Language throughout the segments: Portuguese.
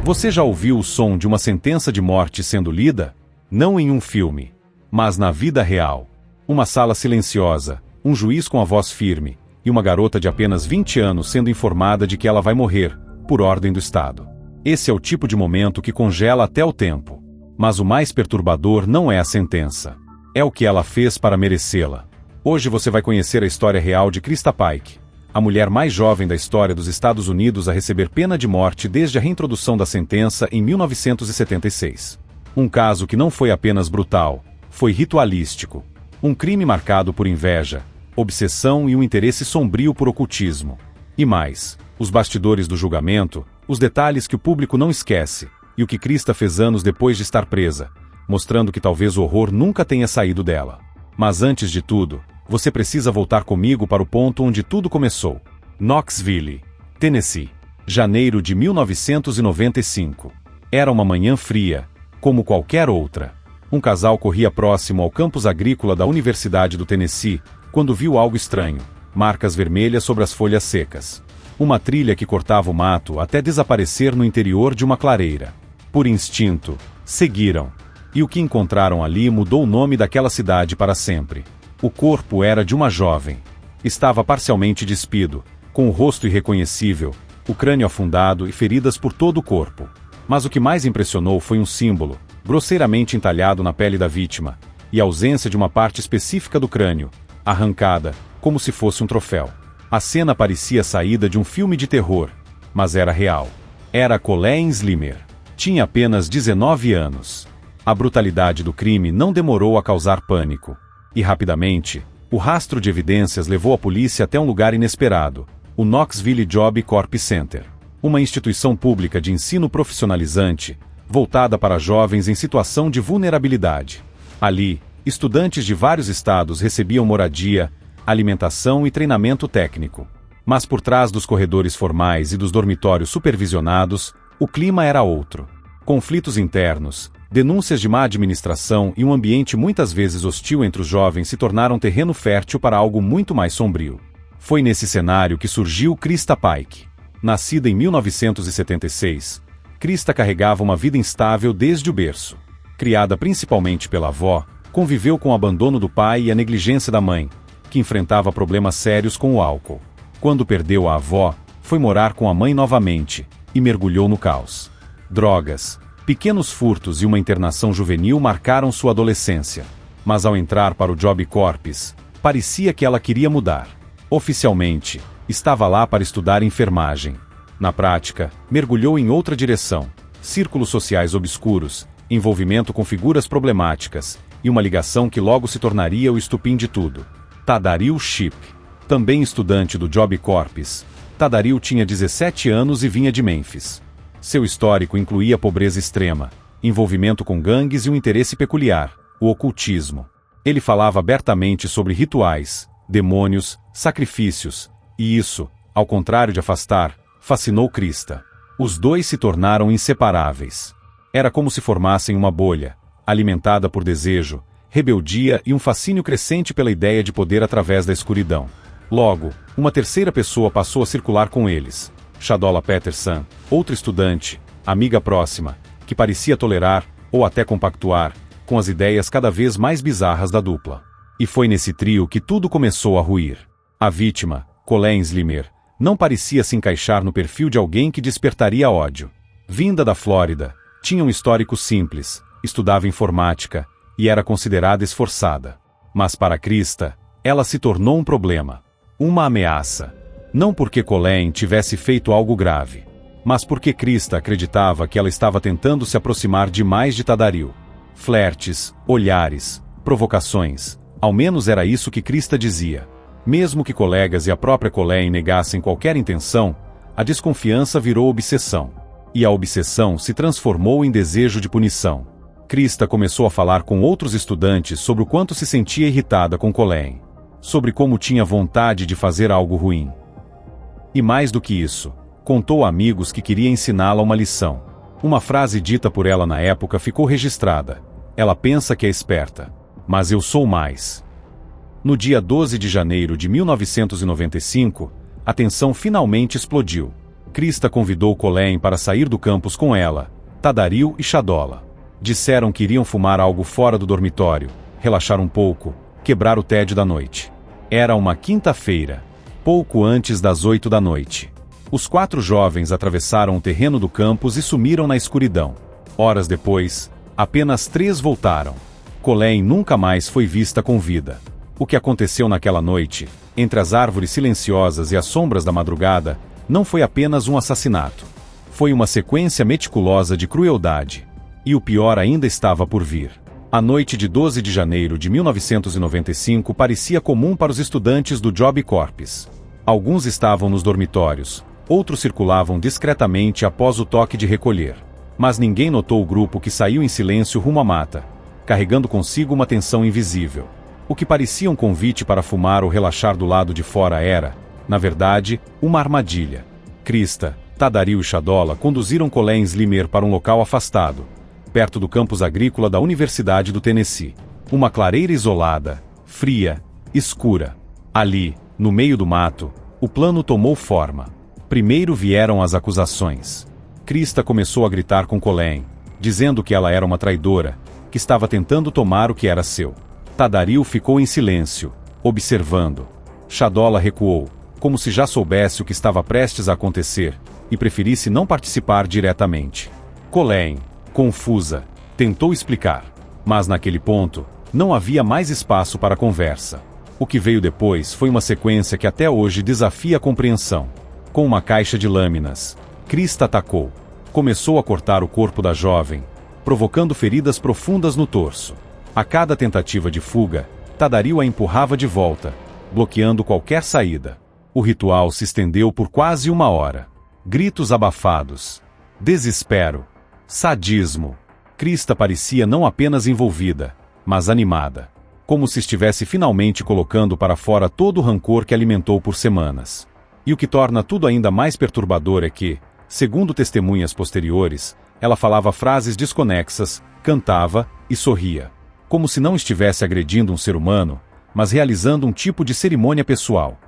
Você já ouviu o som de uma sentença de morte sendo lida? Não em um filme, mas na vida real. Uma sala silenciosa, um juiz com a voz firme, e uma garota de apenas 20 anos sendo informada de que ela vai morrer, por ordem do Estado. Esse é o tipo de momento que congela até o tempo. Mas o mais perturbador não é a sentença. É o que ela fez para merecê-la. Hoje você vai conhecer a história real de Krista Pike, a mulher mais jovem da história dos Estados Unidos a receber pena de morte desde a reintrodução da sentença em 1976. Um caso que não foi apenas brutal, foi ritualístico. Um crime marcado por inveja, obsessão e um interesse sombrio por ocultismo. E mais, os bastidores do julgamento, os detalhes que o público não esquece, e o que Krista fez anos depois de estar presa, mostrando que talvez o horror nunca tenha saído dela. Mas antes de tudo, você precisa voltar comigo para o ponto onde tudo começou. Knoxville, Tennessee. Janeiro de 1995. Era uma manhã fria, como qualquer outra. Um casal corria próximo ao campus agrícola da Universidade do Tennessee, quando viu algo estranho, marcas vermelhas sobre as folhas secas. Uma trilha que cortava o mato até desaparecer no interior de uma clareira. Por instinto, seguiram. E o que encontraram ali mudou o nome daquela cidade para sempre. O corpo era de uma jovem. Estava parcialmente despido, com o rosto irreconhecível, o crânio afundado e feridas por todo o corpo. Mas o que mais impressionou foi um símbolo, grosseiramente entalhado na pele da vítima, e a ausência de uma parte específica do crânio, arrancada, como se fosse um troféu. A cena parecia saída de um filme de terror, mas era real. Era Colleen Slimer. Tinha apenas 19 anos. A brutalidade do crime não demorou a causar pânico. E rapidamente, o rastro de evidências levou a polícia até um lugar inesperado, o Knoxville Job Corp Center. Uma instituição pública de ensino profissionalizante, voltada para jovens em situação de vulnerabilidade. Ali, estudantes de vários estados recebiam moradia, alimentação e treinamento técnico. Mas por trás dos corredores formais e dos dormitórios supervisionados, o clima era outro. Conflitos internos, denúncias de má administração e um ambiente muitas vezes hostil entre os jovens se tornaram terreno fértil para algo muito mais sombrio. Foi nesse cenário que surgiu Krista Pike. Nascida em 1976, Krista carregava uma vida instável desde o berço. Criada principalmente pela avó, conviveu com o abandono do pai e a negligência da mãe, que enfrentava problemas sérios com o álcool. Quando perdeu a avó, foi morar com a mãe novamente e mergulhou no caos. Drogas, pequenos furtos e uma internação juvenil marcaram sua adolescência. Mas ao entrar para o Job Corps, parecia que ela queria mudar. Oficialmente, estava lá para estudar enfermagem. Na prática, mergulhou em outra direção: círculos sociais obscuros, envolvimento com figuras problemáticas, e uma ligação que logo se tornaria o estupim de tudo. Tadaril Shipp. Também estudante do Job Corps, Tadaril tinha 17 anos e vinha de Memphis. Seu histórico incluía pobreza extrema, envolvimento com gangues e um interesse peculiar, o ocultismo. Ele falava abertamente sobre rituais, demônios, sacrifícios, e isso, ao contrário de afastar, fascinou Krista. Os dois se tornaram inseparáveis. Era como se formassem uma bolha, alimentada por desejo, rebeldia e um fascínio crescente pela ideia de poder através da escuridão. Logo, uma terceira pessoa passou a circular com eles. Shadola Peterson, outra estudante, amiga próxima, que parecia tolerar, ou até compactuar, com as ideias cada vez mais bizarras da dupla. E foi nesse trio que tudo começou a ruir. A vítima, Colleen Slimer, não parecia se encaixar no perfil de alguém que despertaria ódio. Vinda da Flórida, tinha um histórico simples, estudava informática, e era considerada esforçada. Mas para Krista, ela se tornou um problema. Uma ameaça. Não porque Colleen tivesse feito algo grave, mas porque Krista acreditava que ela estava tentando se aproximar demais de Tadaril. Flertes, olhares, provocações, ao menos era isso que Krista dizia. Mesmo que colegas e a própria Colleen negassem qualquer intenção, a desconfiança virou obsessão. E a obsessão se transformou em desejo de punição. Krista começou a falar com outros estudantes sobre o quanto se sentia irritada com Colleen, sobre como tinha vontade de fazer algo ruim. E mais do que isso, contou a amigos que queria ensiná-la uma lição. Uma frase dita por ela na época ficou registrada. Ela pensa que é esperta, mas eu sou mais. No dia 12 de janeiro de 1995, a tensão finalmente explodiu. Krista convidou Colleen para sair do campus com ela, Tadaril e Shadola. Disseram que iriam fumar algo fora do dormitório, relaxar um pouco, quebrar o tédio da noite. Era uma quinta-feira, pouco antes das 8 da noite. Os 4 jovens atravessaram o terreno do campus e sumiram na escuridão. Horas depois, apenas 3 voltaram. Colleen nunca mais foi vista com vida. O que aconteceu naquela noite, entre as árvores silenciosas e as sombras da madrugada, não foi apenas um assassinato. Foi uma sequência meticulosa de crueldade. E o pior ainda estava por vir. A noite de 12 de janeiro de 1995 parecia comum para os estudantes do Job Corps. Alguns estavam nos dormitórios, outros circulavam discretamente após o toque de recolher. Mas ninguém notou o grupo que saiu em silêncio rumo à mata, carregando consigo uma tensão invisível. O que parecia um convite para fumar ou relaxar do lado de fora era, na verdade, uma armadilha. Krista, Tadaril e Shadola conduziram Colleen Slimer para um local afastado, perto do campus agrícola da Universidade do Tennessee. Uma clareira isolada, fria, escura. Ali, no meio do mato, o plano tomou forma. Primeiro vieram as acusações. Krista começou a gritar com Colleen, dizendo que ela era uma traidora, que estava tentando tomar o que era seu. Tadaril ficou em silêncio, observando. Shadola recuou, como se já soubesse o que estava prestes a acontecer, e preferisse não participar diretamente. Colleen, confusa, tentou explicar. Mas naquele ponto, não havia mais espaço para conversa. O que veio depois foi uma sequência que até hoje desafia a compreensão. Com uma caixa de lâminas, Krista atacou. Começou a cortar o corpo da jovem, provocando feridas profundas no torso. A cada tentativa de fuga, Tadaril a empurrava de volta, bloqueando qualquer saída. O ritual se estendeu por quase 1 hora. Gritos abafados. Desespero. Sadismo. Krista parecia não apenas envolvida, mas animada. Como se estivesse finalmente colocando para fora todo o rancor que alimentou por semanas. E o que torna tudo ainda mais perturbador é que, segundo testemunhas posteriores, ela falava frases desconexas, cantava e sorria. Como se não estivesse agredindo um ser humano, mas realizando um tipo de cerimônia pessoal.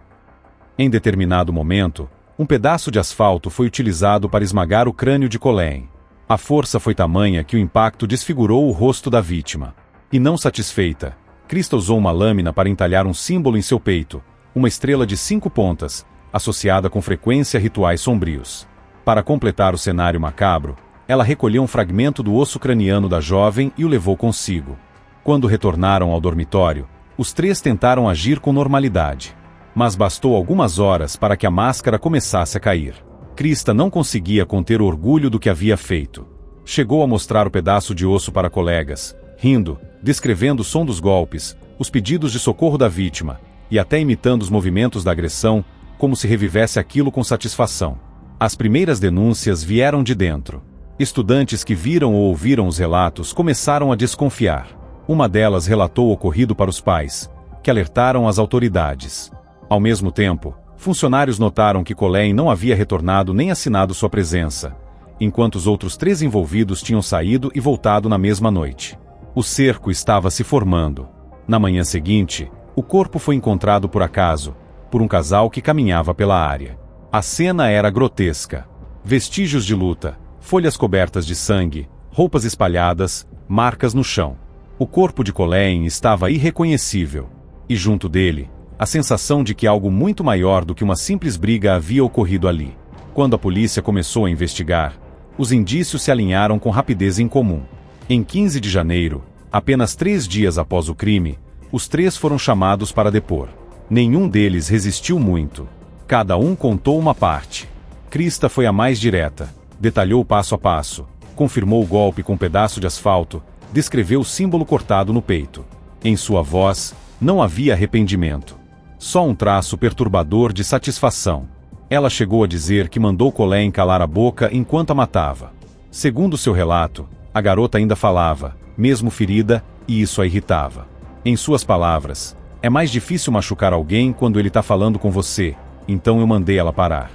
Em determinado momento, um pedaço de asfalto foi utilizado para esmagar o crânio de Colleen. A força foi tamanha que o impacto desfigurou o rosto da vítima. E não satisfeita, Krista usou uma lâmina para entalhar um símbolo em seu peito, uma estrela de 5 pontas, associada com frequência a rituais sombrios. Para completar o cenário macabro, ela recolheu um fragmento do osso craniano da jovem e o levou consigo. Quando retornaram ao dormitório, os 3 tentaram agir com normalidade. Mas bastou algumas horas para que a máscara começasse a cair. Krista não conseguia conter o orgulho do que havia feito. Chegou a mostrar o pedaço de osso para colegas, rindo, descrevendo o som dos golpes, os pedidos de socorro da vítima, e até imitando os movimentos da agressão, como se revivesse aquilo com satisfação. As primeiras denúncias vieram de dentro. Estudantes que viram ou ouviram os relatos começaram a desconfiar. Uma delas relatou o ocorrido para os pais, que alertaram as autoridades. Ao mesmo tempo, funcionários notaram que Colleen não havia retornado nem assinado sua presença, enquanto os outros 3 envolvidos tinham saído e voltado na mesma noite. O cerco estava se formando. Na manhã seguinte, o corpo foi encontrado por acaso, por um casal que caminhava pela área. A cena era grotesca. Vestígios de luta, folhas cobertas de sangue, roupas espalhadas, marcas no chão. O corpo de Colleen estava irreconhecível. E junto dele, a sensação de que algo muito maior do que uma simples briga havia ocorrido ali. Quando a polícia começou a investigar, os indícios se alinharam com rapidez incomum. Em 15 de janeiro, apenas 3 dias após o crime, os 3 foram chamados para depor. Nenhum deles resistiu muito. Cada um contou uma parte. Krista foi a mais direta, detalhou passo a passo, confirmou o golpe com um pedaço de asfalto, descreveu o símbolo cortado no peito. Em sua voz, não havia arrependimento. Só um traço perturbador de satisfação. Ela chegou a dizer que mandou Colleen calar a boca enquanto a matava. Segundo seu relato, a garota ainda falava, mesmo ferida, e isso a irritava. Em suas palavras, é mais difícil machucar alguém quando ele está falando com você, então eu mandei ela parar.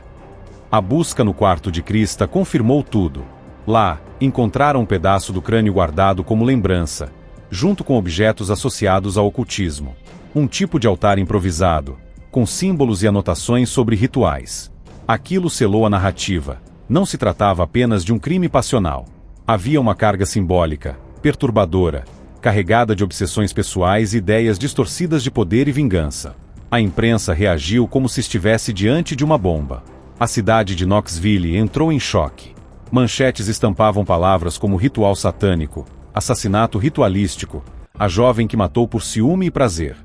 A busca no quarto de Krista confirmou tudo. Lá, encontraram um pedaço do crânio guardado como lembrança, junto com objetos associados ao ocultismo. Um tipo de altar improvisado, com símbolos e anotações sobre rituais. Aquilo selou a narrativa. Não se tratava apenas de um crime passional. Havia uma carga simbólica, perturbadora, carregada de obsessões pessoais e ideias distorcidas de poder e vingança. A imprensa reagiu como se estivesse diante de uma bomba. A cidade de Knoxville entrou em choque. Manchetes estampavam palavras como ritual satânico, assassinato ritualístico, a jovem que matou por ciúme e prazer.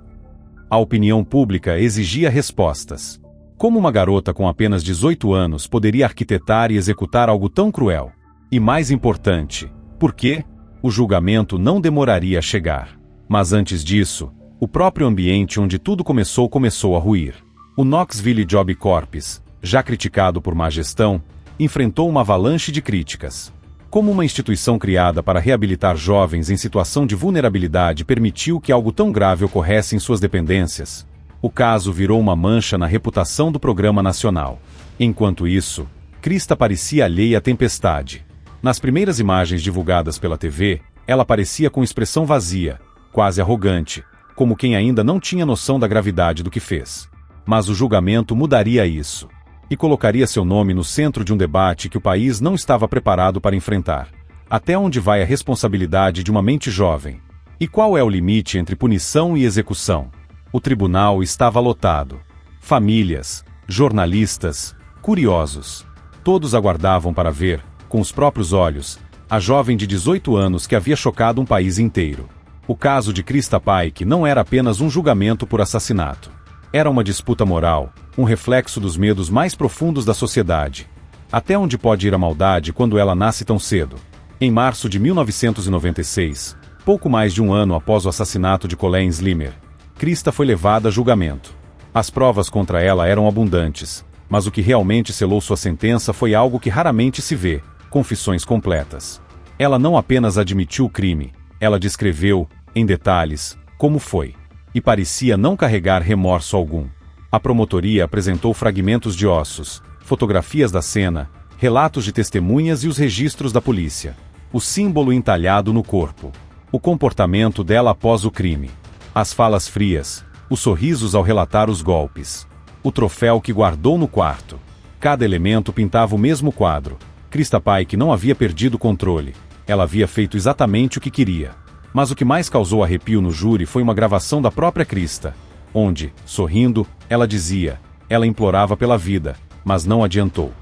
A opinião pública exigia respostas. Como uma garota com apenas 18 anos poderia arquitetar e executar algo tão cruel? E mais importante, por quê? O julgamento não demoraria a chegar. Mas antes disso, o próprio ambiente onde tudo começou a ruir. O Knoxville Job Corps, já criticado por má gestão, enfrentou uma avalanche de críticas. Como uma instituição criada para reabilitar jovens em situação de vulnerabilidade permitiu que algo tão grave ocorresse em suas dependências? O caso virou uma mancha na reputação do programa nacional. Enquanto isso, Krista parecia alheia à tempestade. Nas primeiras imagens divulgadas pela TV, ela parecia com expressão vazia, quase arrogante, como quem ainda não tinha noção da gravidade do que fez. Mas o julgamento mudaria isso. E colocaria seu nome no centro de um debate que o país não estava preparado para enfrentar. Até onde vai a responsabilidade de uma mente jovem? E qual é o limite entre punição e execução? O tribunal estava lotado. Famílias, jornalistas, curiosos. Todos aguardavam para ver, com os próprios olhos, a jovem de 18 anos que havia chocado um país inteiro. O caso de Krista Pike não era apenas um julgamento por assassinato. Era uma disputa moral, um reflexo dos medos mais profundos da sociedade. Até onde pode ir a maldade quando ela nasce tão cedo? Em março de 1996, pouco mais de um ano após o assassinato de Colleen Slimer, Krista foi levada a julgamento. As provas contra ela eram abundantes, mas o que realmente selou sua sentença foi algo que raramente se vê: confissões completas. Ela não apenas admitiu o crime, ela descreveu, em detalhes, como foi. E parecia não carregar remorso algum. A promotoria apresentou fragmentos de ossos, fotografias da cena, relatos de testemunhas e os registros da polícia. O símbolo entalhado no corpo. O comportamento dela após o crime. As falas frias, os sorrisos ao relatar os golpes. O troféu que guardou no quarto. Cada elemento pintava o mesmo quadro. Krista Pike não havia perdido o controle. Ela havia feito exatamente o que queria. Mas o que mais causou arrepio no júri foi uma gravação da própria Krista, onde, sorrindo, ela dizia, ela implorava pela vida, mas não adiantou.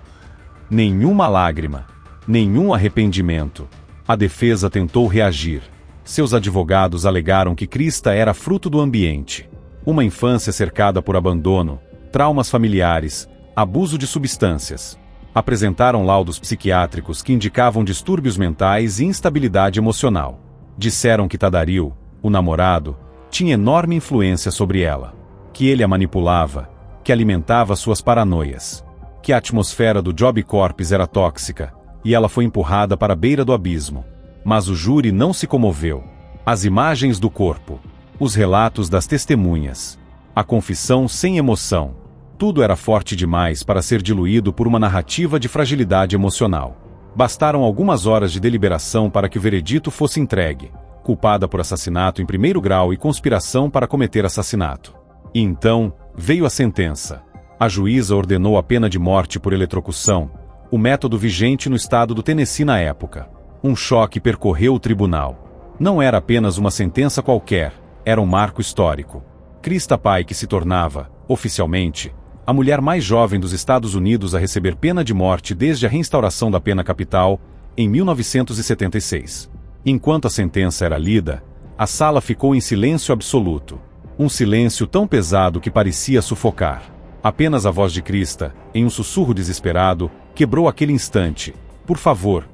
Nenhuma lágrima, nenhum arrependimento. A defesa tentou reagir. Seus advogados alegaram que Krista era fruto do ambiente. Uma infância cercada por abandono, traumas familiares, abuso de substâncias. Apresentaram laudos psiquiátricos que indicavam distúrbios mentais e instabilidade emocional. Disseram que Tadaril, o namorado, tinha enorme influência sobre ela. Que ele a manipulava, que alimentava suas paranoias. Que a atmosfera do Job Corps era tóxica, e ela foi empurrada para a beira do abismo. Mas o júri não se comoveu. As imagens do corpo, os relatos das testemunhas, a confissão sem emoção. Tudo era forte demais para ser diluído por uma narrativa de fragilidade emocional. Bastaram algumas horas de deliberação para que o veredito fosse entregue, culpada por assassinato em primeiro grau e conspiração para cometer assassinato. E então, veio a sentença. A juíza ordenou a pena de morte por eletrocução, o método vigente no estado do Tennessee na época. Um choque percorreu o tribunal. Não era apenas uma sentença qualquer, era um marco histórico. Krista Pike se tornava, oficialmente, a mulher mais jovem dos Estados Unidos a receber pena de morte desde a reinstauração da pena capital, em 1976. Enquanto a sentença era lida, a sala ficou em silêncio absoluto. Um silêncio tão pesado que parecia sufocar. Apenas a voz de Krista, em um sussurro desesperado, quebrou aquele instante. Por favor,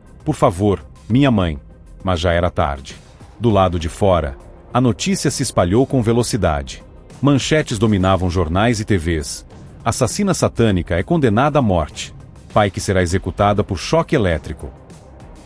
minha mãe. Mas já era tarde. Do lado de fora, a notícia se espalhou com velocidade. Manchetes dominavam jornais e TVs. Assassina satânica é condenada à morte. Pike será executada por choque elétrico.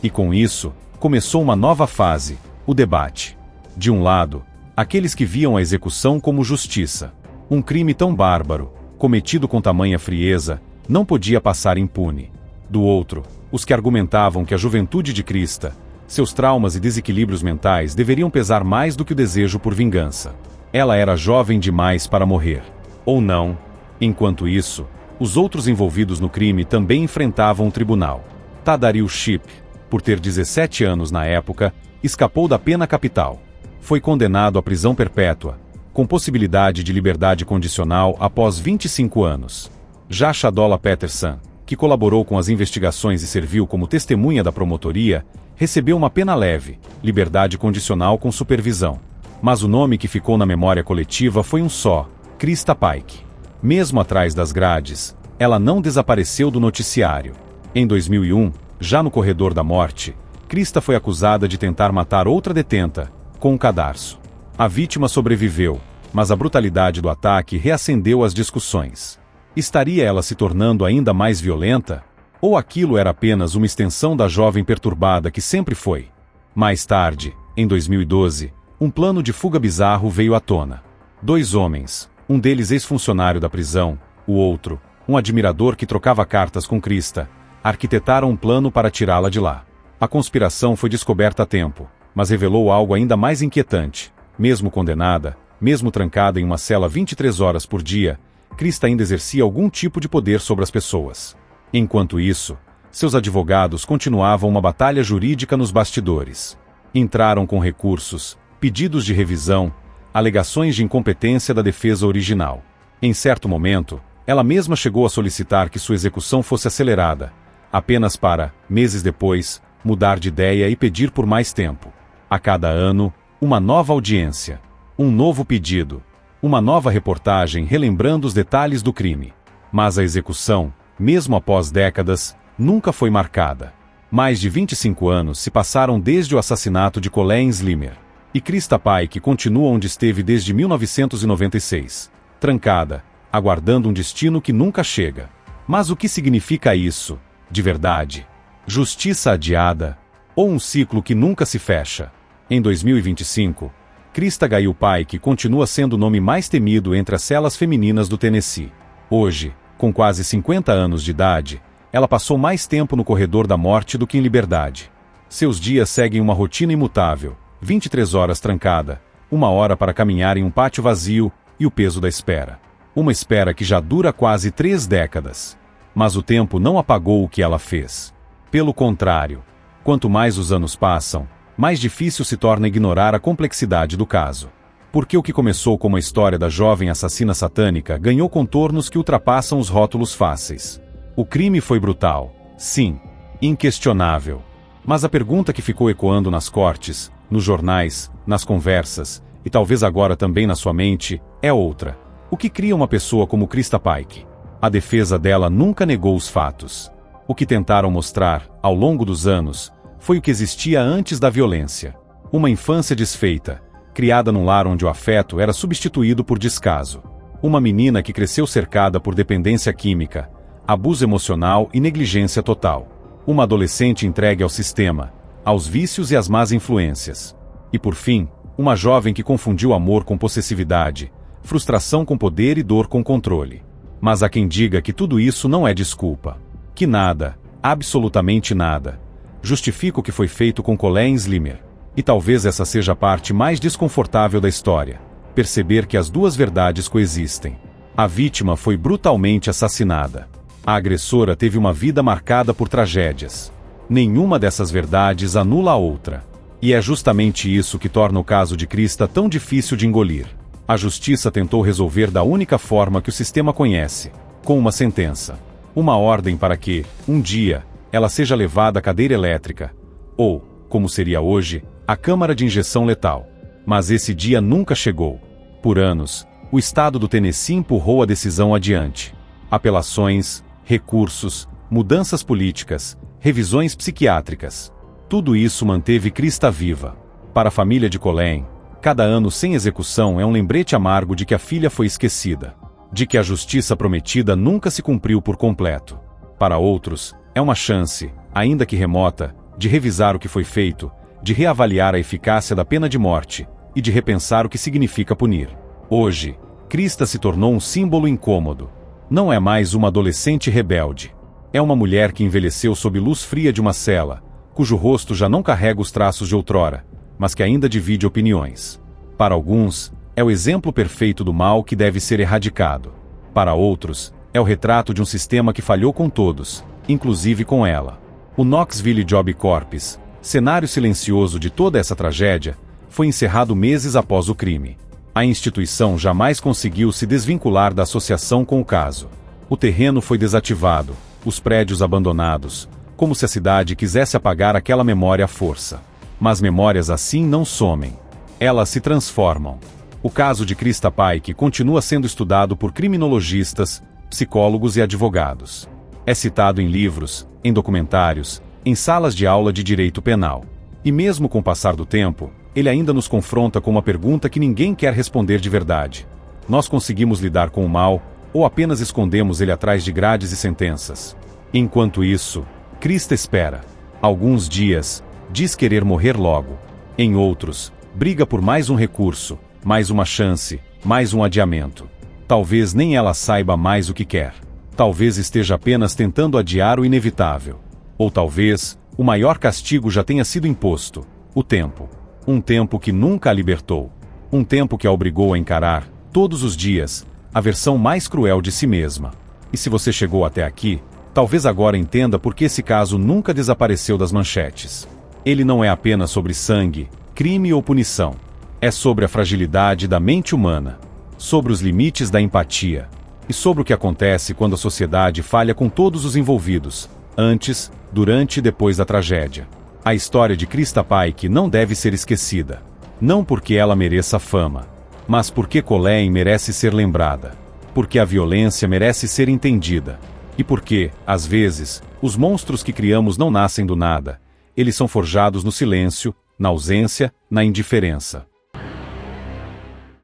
E com isso, começou uma nova fase, o debate. De um lado, aqueles que viam a execução como justiça. Um crime tão bárbaro, cometido com tamanha frieza, não podia passar impune. Do outro, os que argumentavam que a juventude de Krista, seus traumas e desequilíbrios mentais deveriam pesar mais do que o desejo por vingança. Ela era jovem demais para morrer. Ou não. Enquanto isso, Os outros envolvidos no crime também enfrentavam o tribunal. Tadaril Shipp, por ter 17 anos na época, escapou da pena capital. Foi condenado à prisão perpétua, com possibilidade de liberdade condicional após 25 anos. Já Shadola Peterson, que colaborou com as investigações e serviu como testemunha da promotoria, recebeu uma pena leve, liberdade condicional com supervisão. Mas o nome que ficou na memória coletiva foi um só: Krista Pike. Mesmo atrás das grades, ela não desapareceu do noticiário. Em 2001, já no corredor da morte, Krista foi acusada de tentar matar outra detenta, com um cadarço. A vítima sobreviveu, mas a brutalidade do ataque reacendeu as discussões. Estaria ela se tornando ainda mais violenta? Ou aquilo era apenas uma extensão da jovem perturbada que sempre foi? Mais tarde, em 2012, um plano de fuga bizarro veio à tona. 2 homens, um deles ex-funcionário da prisão, o outro, um admirador que trocava cartas com Krista, arquitetaram um plano para tirá-la de lá. A conspiração foi descoberta a tempo, mas revelou algo ainda mais inquietante. Mesmo condenada, mesmo trancada em uma cela 23 horas por dia, Krista ainda exercia algum tipo de poder sobre as pessoas. Enquanto isso, seus advogados continuavam uma batalha jurídica nos bastidores. Entraram com recursos, pedidos de revisão, alegações de incompetência da defesa original. Em certo momento, ela mesma chegou a solicitar que sua execução fosse acelerada, apenas para, meses depois, mudar de ideia e pedir por mais tempo. A cada ano, uma nova audiência, um novo pedido, uma nova reportagem relembrando os detalhes do crime. Mas a execução, mesmo após décadas, nunca foi marcada. Mais de 25 anos se passaram desde o assassinato de Colleen Slimer. E Krista Pike continua onde esteve desde 1996, trancada, aguardando um destino que nunca chega. Mas o que significa isso, de verdade? Justiça adiada? Ou um ciclo que nunca se fecha? Em 2025, Krista Gail Pike continua sendo o nome mais temido entre as celas femininas do Tennessee. Hoje, com quase 50 anos de idade, ela passou mais tempo no corredor da morte do que em liberdade. Seus dias seguem uma rotina imutável: 23 horas trancada, 1 hora para caminhar em um pátio vazio e o peso da espera. Uma espera que já dura quase 3 décadas. Mas o tempo não apagou o que ela fez. Pelo contrário, quanto mais os anos passam, mais difícil se torna ignorar a complexidade do caso. Porque o que começou como a história da jovem assassina satânica ganhou contornos que ultrapassam os rótulos fáceis. O crime foi brutal, sim, inquestionável. Mas a pergunta que ficou ecoando nas cortes, nos jornais, nas conversas, e talvez agora também na sua mente, é outra. O que cria uma pessoa como Krista Pike? A defesa dela nunca negou os fatos. O que tentaram mostrar, ao longo dos anos, foi o que existia antes da violência. Uma infância desfeita, criada num lar onde o afeto era substituído por descaso. Uma menina que cresceu cercada por dependência química, abuso emocional e negligência total. Uma adolescente entregue ao sistema, aos vícios e às más influências. E por fim, uma jovem que confundiu amor com possessividade, frustração com poder e dor com controle. Mas há quem diga que tudo isso não é desculpa. Que nada, absolutamente nada, justifica o que foi feito com Colleen Slimer. E talvez essa seja a parte mais desconfortável da história: perceber que as duas verdades coexistem. A vítima foi brutalmente assassinada. A agressora teve uma vida marcada por tragédias. Nenhuma dessas verdades anula a outra. E é justamente isso que torna o caso de Krista tão difícil de engolir. A justiça tentou resolver da única forma que o sistema conhece: com uma sentença. Uma ordem para que, um dia, ela seja levada à cadeira elétrica. Ou, como seria hoje, à câmara de injeção letal. Mas esse dia nunca chegou. Por anos, o estado do Tennessee empurrou a decisão adiante. Apelações, recursos, mudanças políticas, revisões psiquiátricas. Tudo isso manteve Krista viva. Para a família de Colleen, cada ano sem execução é um lembrete amargo de que a filha foi esquecida. De que a justiça prometida nunca se cumpriu por completo. Para outros, é uma chance, ainda que remota, de revisar o que foi feito, de reavaliar a eficácia da pena de morte, e de repensar o que significa punir. Hoje, Krista se tornou um símbolo incômodo. Não é mais uma adolescente rebelde. É uma mulher que envelheceu sob luz fria de uma cela, cujo rosto já não carrega os traços de outrora, mas que ainda divide opiniões. Para alguns, é o exemplo perfeito do mal que deve ser erradicado. Para outros, É o retrato de um sistema que falhou com todos, inclusive com ela. O Knoxville Job Corps, cenário silencioso de toda essa tragédia, foi encerrado meses após o crime. A instituição jamais conseguiu se desvincular da associação com o caso. O terreno foi desativado, os prédios abandonados, como se a cidade quisesse apagar aquela memória à força. Mas memórias assim não somem. Elas se transformam. O caso de Krista Pike continua sendo estudado por criminologistas, psicólogos e advogados. É citado em livros, em documentários, em salas de aula de direito penal. E mesmo com o passar do tempo, ele ainda nos confronta com uma pergunta que ninguém quer responder de verdade. Nós conseguimos lidar com o mal, ou apenas escondemos ele atrás de grades e sentenças? Enquanto isso, Krista espera. Alguns dias, diz querer morrer logo. Em outros, briga por mais um recurso, mais uma chance, mais um adiamento. Talvez nem ela saiba mais o que quer. Talvez esteja apenas tentando adiar o inevitável. Ou talvez, o maior castigo já tenha sido imposto: o tempo. Um tempo que nunca a libertou. Um tempo que a obrigou a encarar, todos os dias, a versão mais cruel de si mesma. E se você chegou até aqui, talvez agora entenda por que esse caso nunca desapareceu das manchetes. Ele não é apenas sobre sangue, crime ou punição. É sobre a fragilidade da mente humana, sobre os limites da empatia, e sobre o que acontece quando a sociedade falha com todos os envolvidos, antes, durante e depois da tragédia. A história de Krista Pike não deve ser esquecida. Não porque ela mereça fama, mas porque Colleen merece ser lembrada. Porque a violência merece ser entendida. E porque, às vezes, os monstros que criamos não nascem do nada. Eles são forjados no silêncio, na ausência, na indiferença.